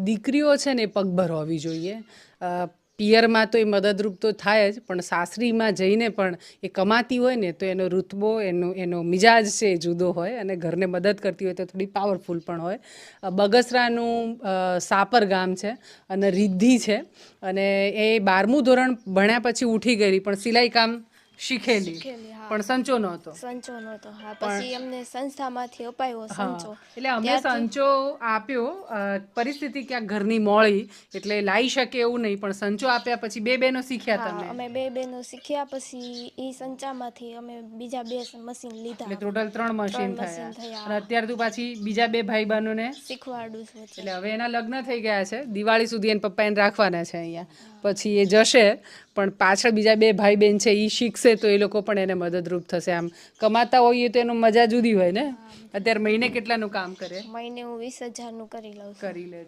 દીકરીઓ છે ને એ પગભર હોવી જોઈએ. પિયરમાં તો એ મદદરૂપ તો થાય જ, પણ સાસરીમાં જઈને પણ એ કમાતી હોય ને તો એનો રુતબો, એનો મિજાજ છે એ જુદો હોય, અને ઘરને મદદ કરતી હોય તો થોડી પાવરફુલ પણ હોય. બગસરાનું સાપર ગામ છે અને રિદ્ધિ છે, અને એ 12મું ધોરણ ભણ્યા પછી ઉઠી ગયેલી, પણ સિલાઈ કામ શીખેલી, પણ સંચો નહોતો. હા. પછી અમને સંસ્થામાંથી અપાયો સંચો. એટલે અમે સંચો આપ્યો, પરિસ્થિતિ ક્યાંક ઘરની મોળી એટલે લાવી શકે એવું નહીં, પણ સંચો આપ્યા પછી 2 બહેનો શીખ્યા તમે. અમે 2 બહેનો શીખ્યા. પછી એ સંચામાંથી અમે બીજા 2 મશીન લીધા. એટલે ટોટલ 3 મશીન થયા. અને અત્યારે તું પાછી બીજા 2 ભાઈ બહેનોને શીખવાડું છું. એટલે હવે એના લગ્ન થઈ ગયા છે, દિવાળી સુધી એને પપ્પા એને રાખવાના છે અહીંયા. પછી એ જશે, પણ પાછળ બીજા 2 ભાઈ બહેન છે એ શીખશે તો એ લોકો પણ એને મદદરૂપ થશે. આમ કમાતા હોઈએ તો એનો મજા જુદી હોય ને. અત્યારે મહિને કેટલાનું કામ કરે? મહિને હું 20,000નું કરી લઉં છું. કરી લે.